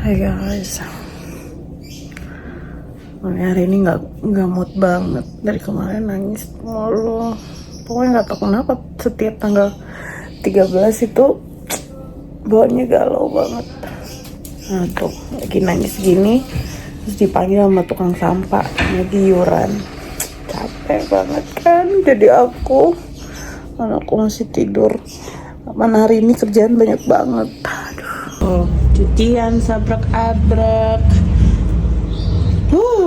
Hai guys, hari ini nggak mood banget. Dari kemarin nangis mulu. Pokoknya nggak tahu kenapa setiap tanggal 13 itu bawaannya galau banget. Nah tuh lagi nangis gini, terus dipanggil sama tukang sampah lagi iuran. Capek banget kan jadi anakku masih tidur. Mana hari ini kerjaan banyak banget. Aduh, cucian sabrak-abrak.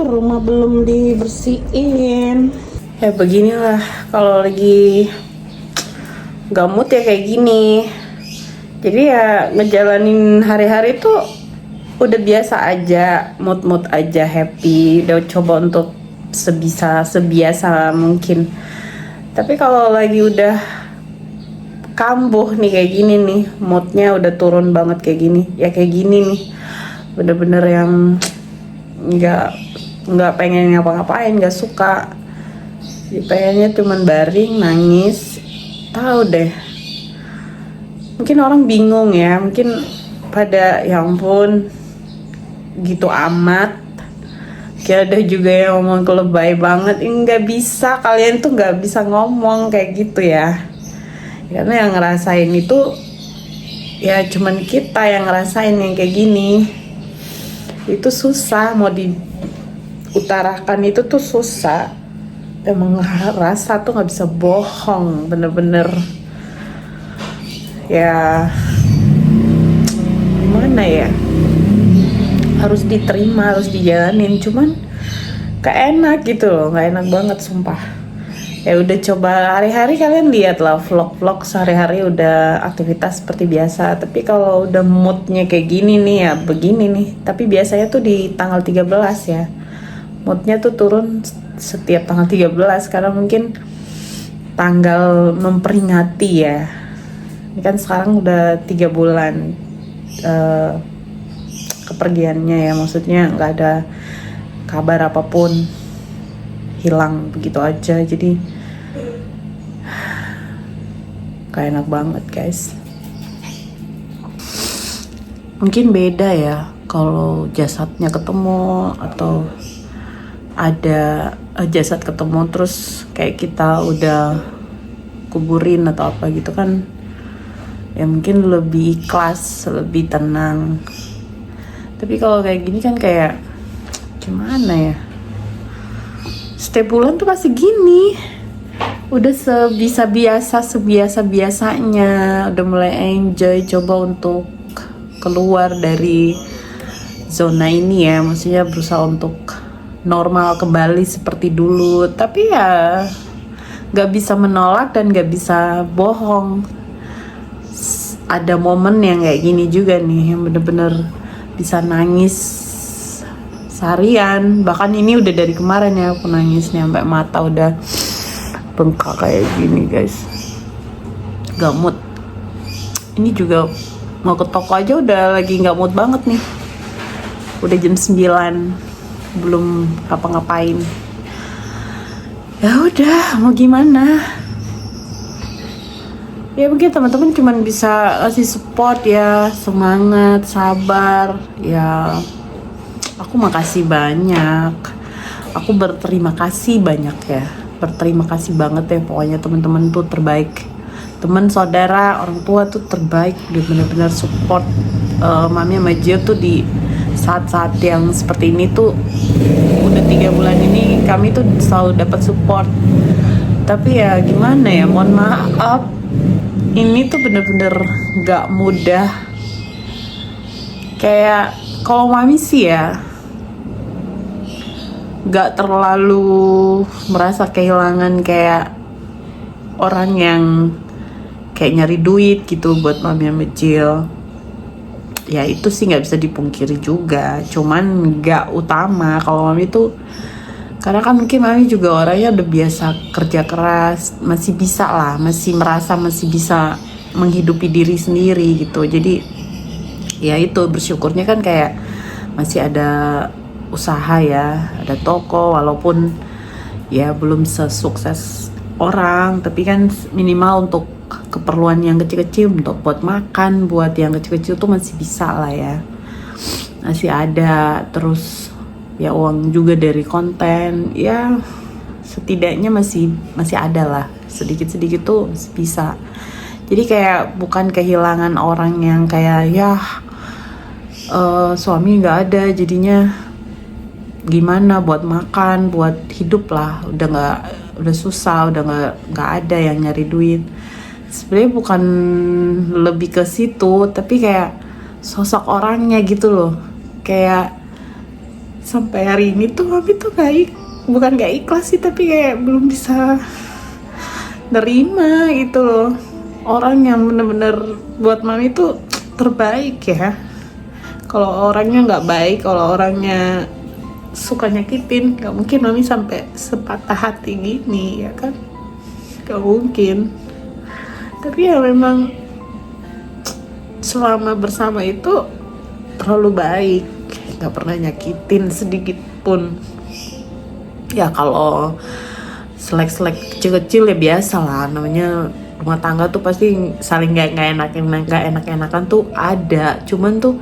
Rumah belum dibersihin. Ya beginilah kalau lagi gak mood ya kayak gini. Jadi ya ngejalanin hari-hari tuh udah biasa aja, mood aja, happy. Udah coba untuk sebiasa mungkin. Tapi kalau lagi udah kambuh nih kayak gini nih, moodnya udah turun banget kayak gini. Ya kayak gini nih, bener-bener yang nggak pengen ngapa-ngapain, nggak suka. Jadi pengennya cuman baring, nangis. Tahu deh. Mungkin orang bingung ya, mungkin pada ya ampun gitu amat. Kayak ada juga yang ngomong lebay banget. Nggak bisa, kalian tuh nggak bisa ngomong kayak gitu ya. Karena yang ngerasain itu ya cuman kita yang ngerasain yang kayak gini. Itu susah, mau diutarakan itu tuh susah. Emang rasa tuh nggak bisa bohong, bener-bener ya gimana ya, harus diterima, harus dijalanin. Cuman gak enak gitu loh, gak enak banget sumpah. Ya udah coba hari-hari kalian lihat lah vlog-vlog sehari-hari udah aktivitas seperti biasa. Tapi kalau udah moodnya kayak gini nih ya begini nih. Tapi biasanya tuh di tanggal 13 ya, moodnya tuh turun setiap tanggal 13 karena mungkin tanggal memperingati ya. Ini kan sekarang udah 3 bulan kepergiannya ya, maksudnya nggak ada kabar apapun, hilang begitu aja. Jadi gak enak banget guys. Mungkin beda ya kalau jasadnya ketemu atau ada jasad ketemu terus kayak kita udah kuburin atau apa gitu kan, ya mungkin lebih ikhlas, lebih tenang. Tapi kalau kayak gini kan kayak gimana ya, setiap bulan tuh pasti gini. Udah sebiasa-biasanya, udah mulai enjoy, coba untuk keluar dari zona ini ya, maksudnya berusaha untuk normal kembali seperti dulu. Tapi ya gak bisa menolak dan gak bisa bohong, ada momen yang kayak gini juga nih, yang bener-bener bisa nangis seharian. Bahkan ini udah dari kemarin ya aku nangisnya, sampai mata udah bengkak kayak gini guys. Gak mood. Ini juga mau ke toko aja udah lagi gak mood banget nih. Udah jam 9 belum ngapa-ngapain. Ya udah, mau gimana? Ya mungkin teman-teman cuman bisa kasih support ya, semangat, sabar. Ya aku makasih banyak. Aku berterima kasih banyak ya. Berterima kasih banget ya, pokoknya teman-teman tuh terbaik. Teman, saudara, orang tua tuh terbaik. Dia benar-benar support Mami sama Gio tuh di saat-saat yang seperti ini tuh. Udah 3 bulan ini kami tuh selalu dapat support. Tapi ya gimana ya, mohon maaf, ini tuh bener-bener gak mudah. Kayak kalau Mami sih ya gak terlalu merasa kehilangan kayak orang yang kayak nyari duit gitu buat Mami sama Jill. Ya itu sih gak bisa dipungkiri juga, cuman gak utama. Kalau Mami tuh karena kan mungkin Mami juga orangnya udah biasa kerja keras, masih bisa lah, masih merasa masih bisa menghidupi diri sendiri gitu. Jadi ya itu bersyukurnya kan kayak masih ada usaha ya, ada toko, walaupun ya belum sesukses orang, tapi kan minimal untuk keperluan yang kecil-kecil, untuk buat makan, buat yang kecil-kecil tuh masih bisa lah ya. masih ada, terus ya uang juga dari konten, ya setidaknya masih ada lah, sedikit-sedikit tuh bisa. Jadi kayak bukan kehilangan orang yang kayak ya suami nggak ada jadinya gimana buat makan, buat hidup lah, udah susah, udah nggak ada yang nyari duit. Sebenarnya bukan lebih ke situ, tapi kayak sosok orangnya gitu loh. Kayak sampai hari ini tuh Mami tuh bukan gak ikhlas sih, tapi kayak belum bisa nerima gitu loh. Orang yang bener-bener buat Mami tuh terbaik ya. Kalau orangnya nggak baik, kalau orangnya suka nyakitin, nggak mungkin Mami sampai sepatah hati gini ya kan, nggak mungkin. Tapi ya memang selama bersama itu terlalu baik, nggak pernah nyakitin sedikit pun. Ya kalau selek-selek kecil-kecil ya biasa lah, namanya rumah tangga tuh pasti saling nggak enak-enakan tuh ada. Cuman tuh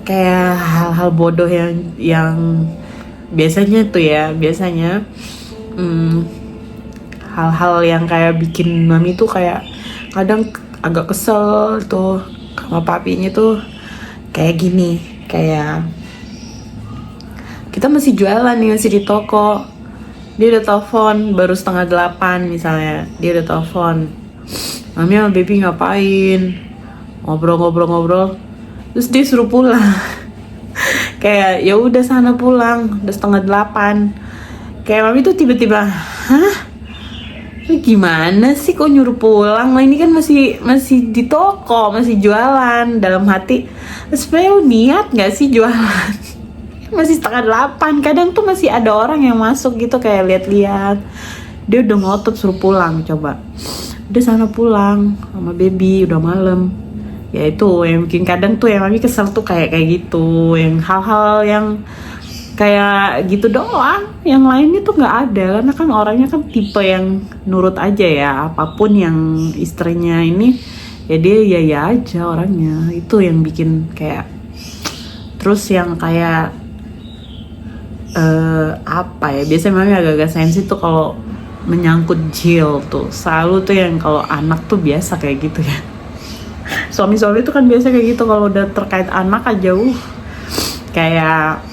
kayak hal-hal bodoh yang biasanya hal-hal yang kayak bikin Mami tuh kayak kadang agak kesel tuh sama papinya tuh kayak gini. Kayak kita masih jualan nih, masih di toko, dia udah telepon baru 7:30 misalnya, dia udah telepon, Mami sama baby ngapain, ngobrol, terus dia suruh pulang. Kayak ya udah sana pulang, udah 7:30. Kayak Mami tuh tiba-tiba, hah? Lu gimana sih kok nyuruh pulang? Nah ini kan masih di toko, masih jualan. Dalam hati, sebenarnya lu niat nggak sih jualan? Masih 7:30. Kadang tuh masih ada orang yang masuk gitu kayak lihat-lihat. Dia udah ngotot suruh pulang, coba. Udah sana pulang sama baby, udah malam. Ya itu yang bikin kadang tuh yang Mami kesel tuh kayak gitu, yang hal-hal yang kayak gitu doang, yang lainnya tuh nggak ada. Karena kan orangnya kan tipe yang nurut aja ya, apapun yang istrinya ini ya dia ya aja orangnya. Itu yang bikin kayak, terus yang kayak apa ya, biasanya Mami agak-agak sensi tuh kalau menyangkut Jill tuh, selalu tuh yang kalau anak tuh biasa kayak gitu ya. Suami-suami tuh kan biasa kayak gitu kalau udah terkait anak aja, kayak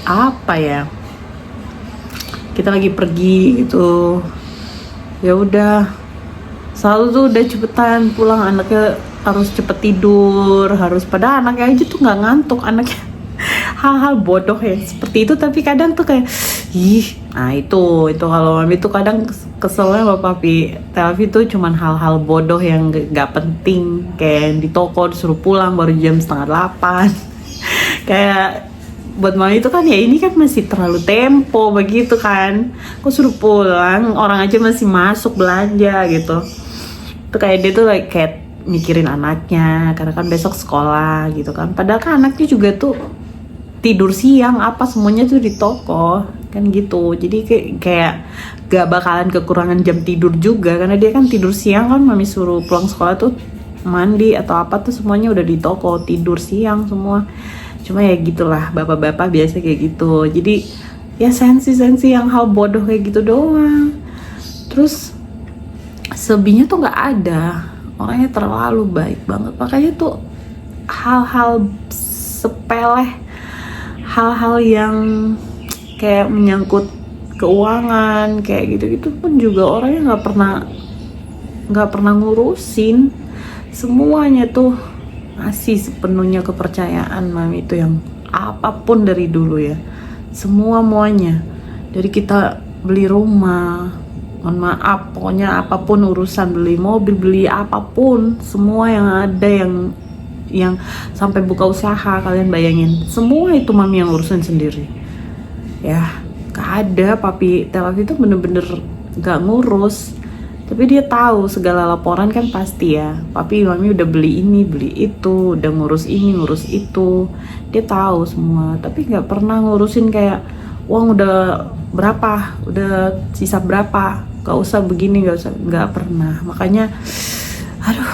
apa ya, kita lagi pergi gitu, ya udah selalu tuh udah cepetan pulang, anaknya harus cepet tidur, harus, padahal anaknya aja tuh nggak ngantuk anaknya. Hal-hal bodoh ya seperti itu, tapi kadang tuh kayak nah itu kalau Mami tuh kadang keselnya sama papi Telvi tuh cuman hal-hal bodoh yang gak penting, kayak di toko disuruh pulang baru jam 7:30. Kayak buat Mami itu kan ya ini kan masih terlalu tempo begitu kan, kok suruh pulang, orang aja masih masuk belanja gitu. Tuh kayak dia tuh kayak mikirin anaknya karena kan besok sekolah gitu kan, padahal kan anaknya juga tuh tidur siang apa semuanya tuh di toko kan gitu. Jadi kayak gak bakalan kekurangan jam tidur juga karena dia kan tidur siang kan. Mami suruh pulang sekolah tuh mandi atau apa tuh semuanya udah di toko, tidur siang semua. Cuma ya gitulah, bapak-bapak biasa kayak gitu. Jadi ya sensi-sensi yang hal bodoh kayak gitu doang. Terus selebihnya tuh nggak ada, orangnya terlalu baik banget. Makanya tuh hal-hal sepele, hal-hal yang kayak menyangkut keuangan kayak gitu-gitu pun juga orangnya nggak pernah ngurusin. Semuanya tuh ngasih sepenuhnya kepercayaan Mami itu, yang apapun dari dulu ya, semuanya dari kita beli rumah, mohon maaf, pokoknya apapun urusan, beli mobil, beli apapun, semua yang ada, yang sampai buka usaha, kalian bayangin, semua itu Mami yang urusin sendiri ya. Gak ada papi Telvi itu bener-bener gak ngurus, tapi dia tahu segala laporan kan pasti ya, papi Mami udah beli ini beli itu, udah ngurus ini ngurus itu, dia tahu semua, tapi gak pernah ngurusin kayak uang udah berapa, udah sisa berapa, gak usah begini, gak pernah. Makanya aduh,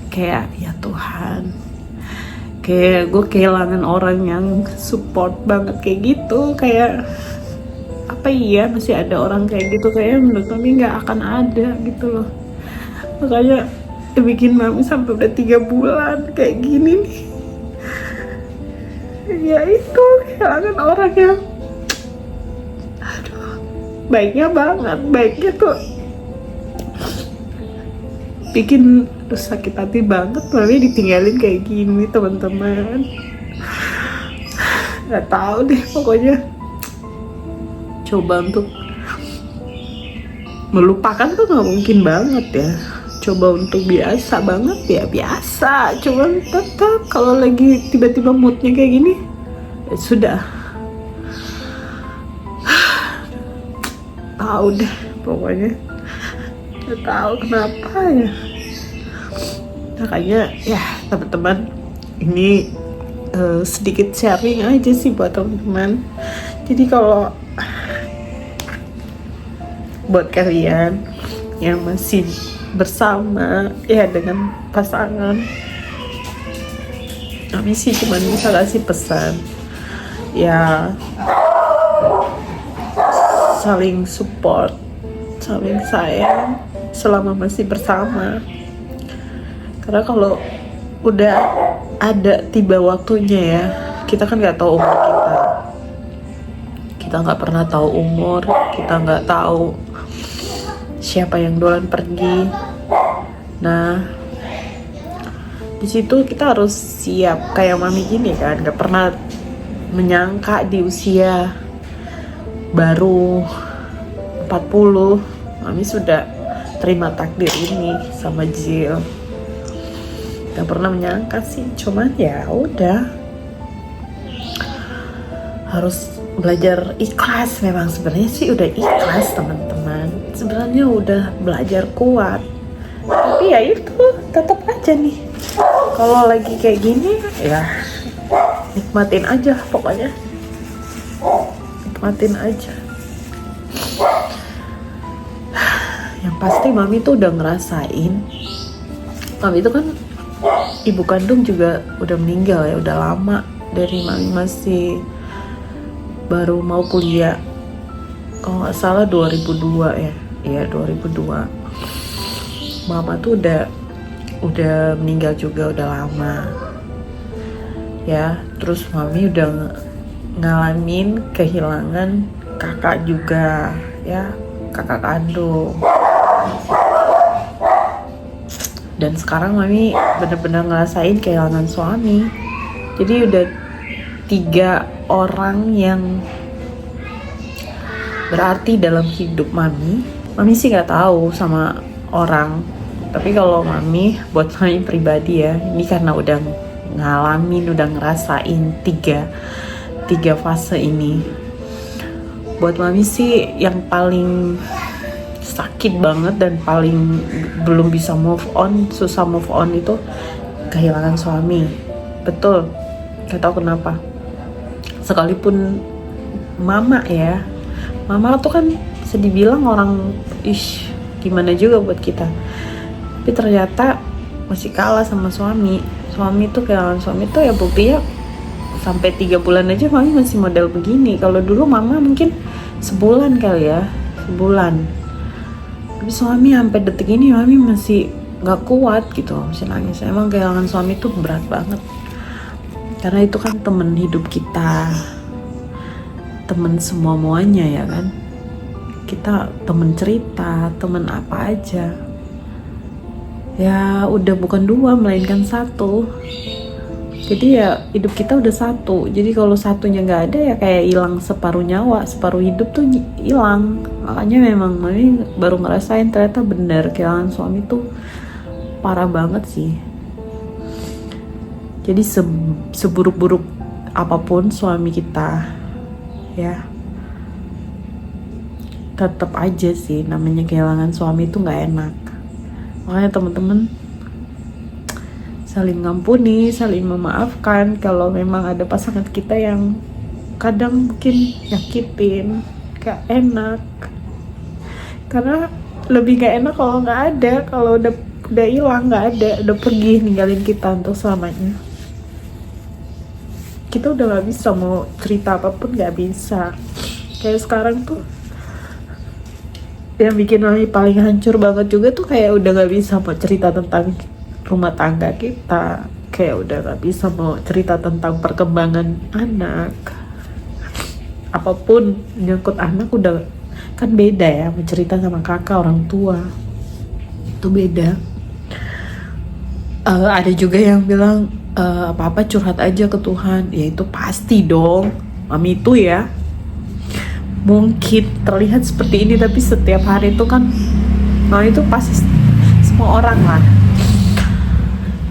kayak ya Tuhan, kayak gue kehilangan orang yang support banget kayak gitu. Kayak apa iya masih ada orang kayak gitu, kayak menurut mami nggak akan ada gitu loh. Makanya bikin mami sampai udah 3 bulan kayak gini nih. Ya itu kehilangan orang yang baiknya banget, baiknya tuh bikin sakit hati banget. Mami ditinggalin kayak gini teman-teman. Nggak tahu deh, pokoknya coba untuk melupakan tuh nggak mungkin banget ya. Coba untuk biasa banget ya biasa, cuman tetap kalau lagi tiba-tiba moodnya kayak gini ya sudah. Tahu deh pokoknya, nggak tahu kenapa ya. Makanya ya teman-teman, ini sedikit sharing aja sih buat teman-teman. Jadi kalau buat kalian yang masih bersama ya dengan pasangan, kami sih cuma bisa kasih pesan ya, saling support, saling sayang selama masih bersama. Karena kalau udah ada tiba waktunya ya, kita kan nggak tahu umur kita nggak pernah tahu umur, kita nggak tahu siapa yang duluan pergi. Nah di situ kita harus siap kayak mami gini kan, nggak pernah menyangka di usia baru 40 mami sudah terima takdir ini sama Jill. Gak pernah menyangka sih, cuman ya udah harus belajar ikhlas. Memang sebenarnya sih udah ikhlas teman-teman, sebenarnya udah belajar kuat, tapi ya itu tetap aja nih kalau lagi kayak gini ya nikmatin aja, pokoknya nikmatin aja. Yang pasti mami tuh udah ngerasain, mami itu kan ibu kandung juga udah meninggal ya, udah lama. Dari mami masih baru mau kuliah, kalau nggak salah 2002 ya, iya 2002. Mama tuh udah meninggal juga, udah lama ya. Terus mami udah ngalamin kehilangan kakak juga ya, kakak kandung. Dan sekarang mami bener-bener ngerasain kehilangan suami. Jadi udah 3 orang yang berarti dalam hidup mami. Mami sih nggak tahu sama orang, tapi kalau mami, buat mami pribadi ya, ini karena udah ngalamin, udah ngerasain tiga fase ini. Buat mami sih yang paling sakit banget dan paling belum bisa move on, susah move on itu kehilangan suami. Betul, gak tahu kenapa. Sekalipun mama ya, mama tuh kan bisa dibilang orang gimana juga buat kita, tapi ternyata masih kalah sama suami. Suami tuh kehilangan suami tuh ya buktinya sampai 3 bulan aja mami masih model begini. Kalau dulu mama mungkin sebulan kali ya, sebulan. Tapi suami sampai detik ini mami masih nggak kuat gitu, masih nangis. Emang kehilangan suami tuh berat banget, karena itu kan temen hidup kita, temen semua-muanya ya kan. Kita temen cerita, temen apa aja. Ya udah bukan 2 melainkan 1. Jadi ya hidup kita udah 1. Jadi kalau satunya nggak ada ya kayak hilang separuh nyawa, separuh hidup tuh hilang. Makanya memang mami baru ngerasain ternyata bener kehilangan suami tuh parah banget sih. Jadi seburuk-buruk apapun suami kita ya, tetap aja sih namanya kehilangan suami itu nggak enak. Makanya teman-teman saling ngampuni, saling memaafkan kalau memang ada pasangan kita yang kadang mungkin nyakitin, gak enak. Karena lebih gak enak kalau nggak ada, kalau udah hilang, nggak ada, udah pergi ninggalin kita untuk selamanya. kita udah nggak bisa mau cerita apapun, nggak bisa. Kayak sekarang tuh yang bikin Mami paling hancur banget juga tuh kayak udah nggak bisa mau cerita tentang rumah tangga kita, kayak udah nggak bisa mau cerita tentang perkembangan anak, apapun nyangkut anak udah kan beda ya, mencerita sama kakak orang tua itu beda. Ada juga yang bilang apa-apa curhat aja ke Tuhan, ya itu pasti dong Mami itu ya. Mungkin terlihat seperti ini tapi setiap hari itu kan Mami itu pasti semua orang lah,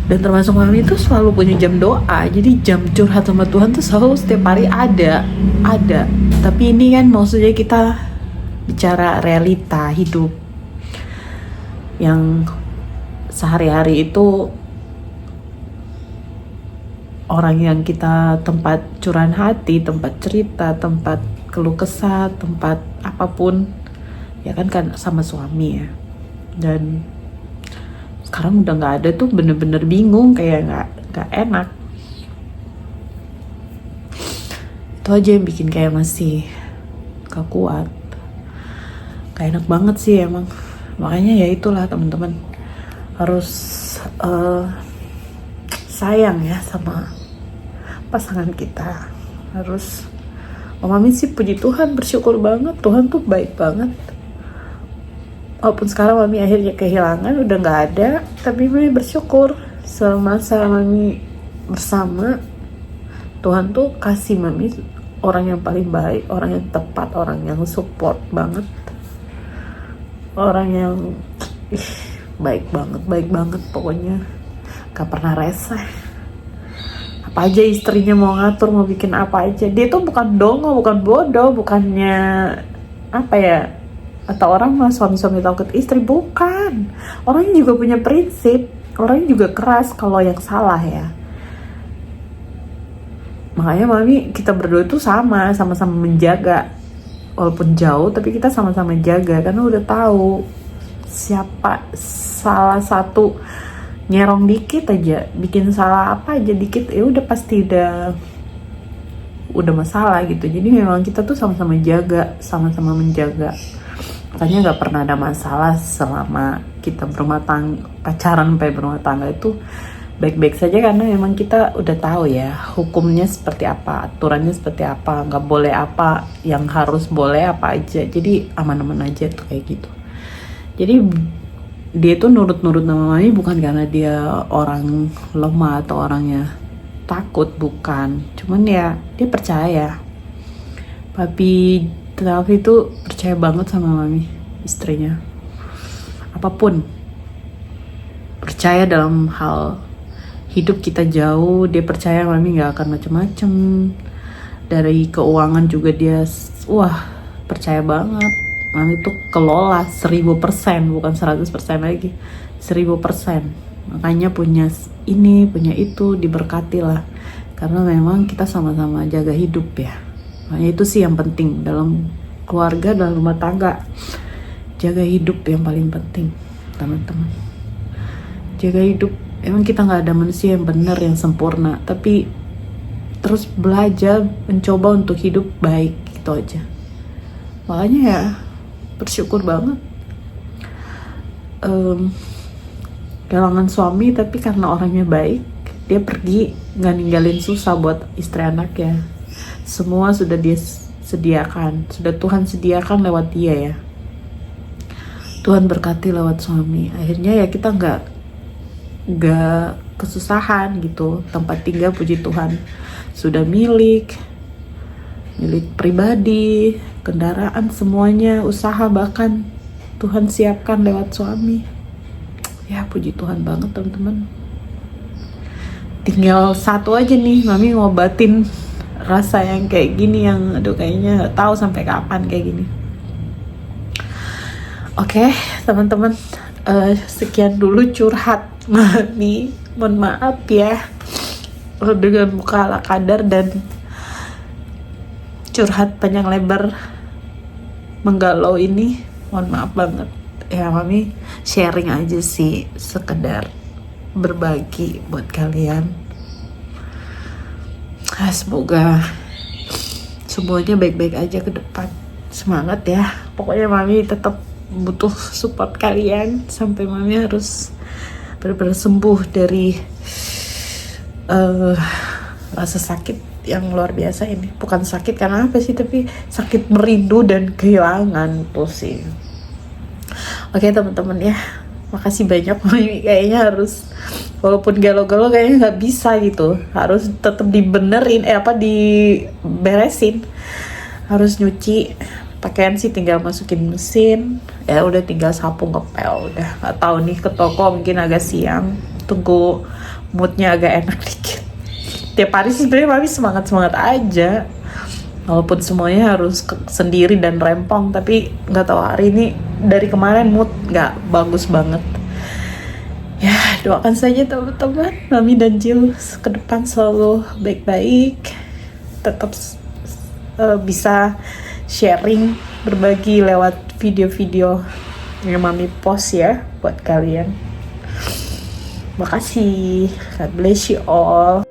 dan termasuk Mami itu selalu punya jam doa, jadi jam curhat sama Tuhan tuh selalu setiap hari ada. Tapi ini kan maksudnya kita bicara realita hidup yang sehari-hari itu, orang yang kita tempat curahan hati, tempat cerita, tempat keluh kesah, tempat apapun ya kan sama suami ya. Dan sekarang udah nggak ada tuh, bener-bener bingung, kayak nggak enak. Itu aja yang bikin kayak masih gak kuat, gak enak banget sih emang. Makanya ya itulah teman-teman, harus sayang ya sama pasangan kita. Harus Mami sih puji Tuhan, bersyukur banget, Tuhan tuh baik banget. Walaupun sekarang Mami akhirnya kehilangan, udah gak ada, tapi Mami bersyukur semasa Mami bersama, Tuhan tuh kasih Mami orang yang paling baik, orang yang tepat, orang yang support banget, orang yang baik banget pokoknya, gak pernah reseh. Apa aja istrinya mau ngatur, mau bikin apa aja. Dia tuh bukan dongo, bukan bodoh, bukannya apa ya, atau orang mah suami-suami takut istri, bukan. Orangnya juga punya prinsip, orangnya juga keras kalau yang salah ya. Makanya Mami, kita berdua tuh sama-sama menjaga, walaupun jauh tapi kita sama-sama jaga, karena udah tahu siapa salah satu nyerong dikit aja, bikin salah apa aja dikit, ya udah pasti udah masalah gitu. Jadi memang kita tuh sama-sama jaga, sama-sama menjaga. Makanya nggak pernah ada masalah selama kita berumah tangga, pacaran sampai berumah tangga itu baik-baik saja, karena memang kita udah tahu ya hukumnya seperti apa, aturannya seperti apa, nggak boleh apa, yang harus boleh apa aja. Jadi aman-aman aja tuh kayak gitu. Jadi dia tuh nurut-nurut sama Mami bukan karena dia orang lemah atau orangnya takut, bukan. Cuman ya dia percaya. Papi itu percaya banget sama Mami, istrinya. Apapun. Percaya dalam hal hidup kita jauh, dia percaya Mami gak akan macem-macem. Dari keuangan juga dia, percaya banget. Mami tuh kelola 1000%, bukan 100% lagi, 1000%. Makanya punya ini, punya itu, diberkati lah. Karena memang kita sama-sama jaga hidup ya. Makanya itu sih yang penting dalam keluarga, dalam rumah tangga. Jaga hidup yang paling penting, teman-teman. Jaga hidup. Emang kita nggak ada manusia yang benar, yang sempurna. Tapi terus belajar, mencoba untuk hidup baik, gitu aja. Makanya ya bersyukur banget kehilangan suami, tapi karena orangnya baik, dia pergi nggak ninggalin susah buat istri anaknya. Semua sudah dia sediakan, sudah Tuhan sediakan lewat dia ya. Tuhan berkati lewat suami. Akhirnya ya kita nggak kesusahan gitu. Tempat tinggal puji Tuhan sudah milik pribadi, kendaraan, semuanya, usaha bahkan Tuhan siapkan lewat suami. Ya puji Tuhan banget teman-teman. Tinggal satu aja nih, Mami ngobatin rasa yang kayak gini, yang aduh kayaknya gak tahu sampai kapan kayak gini. Oke, teman-teman, sekian dulu curhat Mami. Mohon maaf ya dengan muka ala kadar dan curhat panjang lebar menggalau ini. Mohon maaf banget ya, Mami sharing aja sih, sekedar berbagi buat kalian. Semoga semuanya baik-baik aja ke depan. Semangat ya. Pokoknya Mami tetap butuh support kalian sampai Mami harus benar-benar sembuh dari rasa sakit yang luar biasa ini. Bukan sakit karena apa sih, tapi sakit merindu dan kehilangan tuh sih. Oke teman-teman ya, makasih banyak. Mami kayaknya harus, walaupun galau-galau kayaknya nggak bisa gitu, harus tetap dibenerin, diberesin, harus nyuci pakaian sih tinggal masukin mesin, ya udah tinggal sapu ngepel, udah. Nggak tahu nih ke toko mungkin agak siang, tunggu moodnya agak enak dikit. Tiap hari sih sebenarnya Mami semangat aja, walaupun semuanya harus sendiri dan rempong, tapi nggak tahu hari ini dari kemarin mood nggak bagus banget. Ya, doakan saja teman-teman, Mami dan Jill ke depan selalu baik-baik, tetap bisa sharing, berbagi lewat video-video yang Mami post ya buat kalian. Makasih, God bless you all.